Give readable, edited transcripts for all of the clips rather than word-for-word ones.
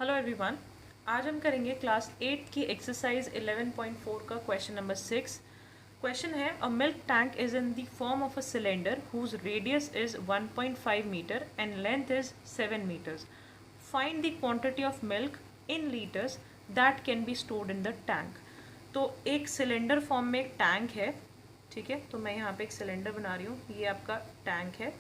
Hello everyone. आज हम करेंगे क्लास 8 की एक्सरसाइज 11.4 का क्वेश्चन नंबर 6। क्वेश्चन है a milk tank is in the form of a cylinder whose radius is 1.5 metre and length is 7 metres. Find the quantity of milk in litres that can be stored in the tank. तो एक cylinder form में एक tank है, ठीक है। तो मैं यहाँ पे एक सिलेंडर बना रही हूँ, ये आपका टैंक है।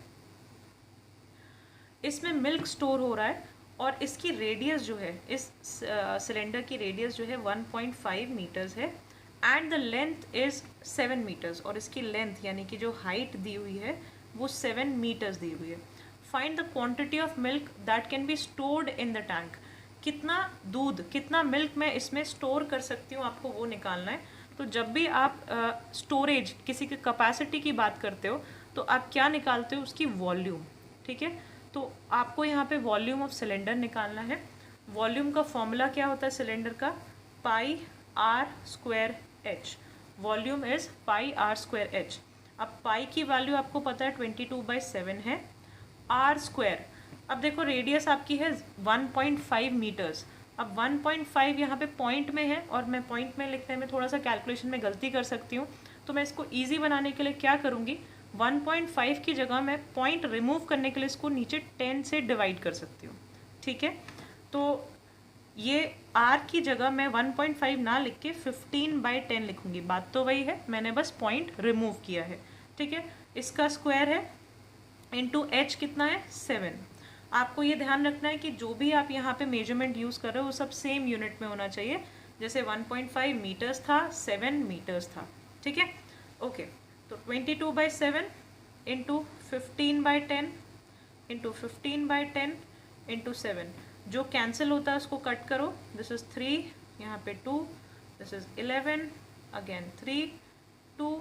इसमें मिल्क स्टोर हो रहा है और इसकी रेडियस जो है, इस सिलेंडर की रेडियस जो है 1.5 मीटर्स है and the length is 7 metres, और इसकी लेंथ यानी कि जो हाइट दी हुई है वो 7 मीटर्स दी हुई है। Find the quantity of milk that can be stored in the tank. कितना दूध, कितना मिल्क मैं इसमें स्टोर कर सकती हूँ, आपको वो निकालना है। तो जब भी आप स्टोरेज, किसी की कैपेसिटी की बात करते हो तो आप क्या निकालते हो, उसकी वॉल्यूम, ठीक है। तो आपको यहाँ पे वॉल्यूम ऑफ सिलेंडर निकालना है। वॉल्यूम का फॉर्मूला क्या होता है सिलेंडर का, pi R square H. Volume is pi R square H. अब पाई की वैल्यू आपको पता है 22/7 है। आर स्क्वायर, अब देखो रेडियस आपकी है 1.5 मीटर्स। अब 1.5 यहाँ पे पॉइंट में है और मैं पॉइंट में लिखने में थोड़ा सा कैलकुलेशन में गलती कर सकती हूँ, तो मैं इसको ईजी बनाने के लिए क्या करूँगी, 1.5 की जगह मैं पॉइंट रिमूव करने के लिए इसको नीचे 10 से डिवाइड कर सकती हूँ, ठीक है। तो ये r की जगह मैं 1.5 ना लिख के 15/10 लिखूंगी। बात तो वही है, मैंने बस पॉइंट रिमूव किया है, ठीक है। इसका स्क्वायर है इंटू एच कितना है 7। आपको ये ध्यान रखना है कि जो भी आप यहाँ पे मेजरमेंट यूज़ कर रहे हो वो सब सेम यूनिट में होना चाहिए। जैसे 1.5 मीटर्स था, 7 मीटर्स था, ठीक है। ओके, तो 22/7 इंटू 15/10 इंटू 15/10 इंटू 7, जो कैंसिल होता है उसको कट करो। दिस इज 3, यहाँ पे 2, दिस इज 11, अगेन 3, 2।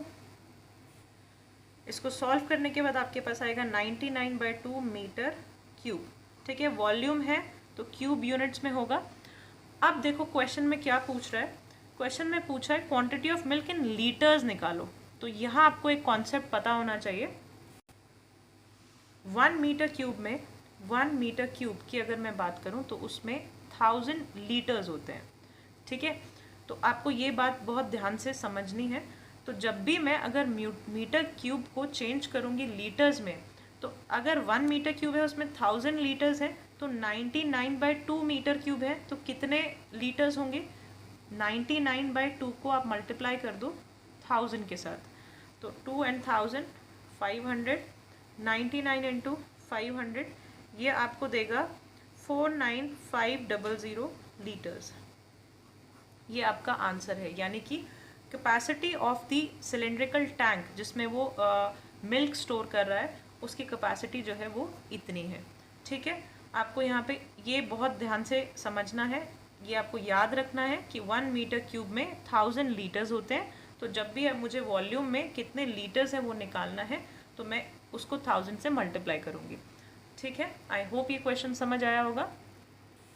इसको सॉल्व करने के बाद आपके पास आएगा 99/2 मीटर क्यूब, ठीक है। वॉल्यूम है तो क्यूब यूनिट्स में होगा। अब देखो क्वेश्चन में क्या पूछ रहा है। क्वेश्चन में पूछा है quantity of milk in litres निकालो। तो यहाँ आपको एक कॉन्सेप्ट पता होना चाहिए। 1 मीटर क्यूब में, 1 मीटर क्यूब की अगर मैं बात करूँ तो उसमें 1000 लीटर्स होते हैं, ठीक है। तो आपको ये बात बहुत ध्यान से समझनी है। तो जब भी मैं अगर मीटर क्यूब को चेंज करूँगी लीटर्स में, तो अगर 1 मीटर क्यूब है उसमें 1000 लीटर्स है, तो 99/2 मीटर क्यूब है तो कितने लीटर्स होंगे। 99/2 को आप मल्टीप्लाई कर दो 1000 के साथ, तो 2 and 1000 500, 99 इंटू 500, ये आपको देगा 49500 लीटर्स। ये आपका आंसर है, यानी कि capacity of the cylindrical tank जिसमें वो मिल्क स्टोर कर रहा है, उसकी कैपेसिटी जो है वो इतनी है, ठीक है। आपको यहाँ पे ये बहुत ध्यान से समझना है, ये आपको याद रखना है कि 1 मीटर क्यूब में 1000 लीटर्स होते हैं। तो जब भी मुझे वॉल्यूम में कितने लीटर्स है वो निकालना है, तो मैं उसको 1000 से मल्टीप्लाई करूँगी, ठीक है। आई होप ये क्वेश्चन समझ आया होगा।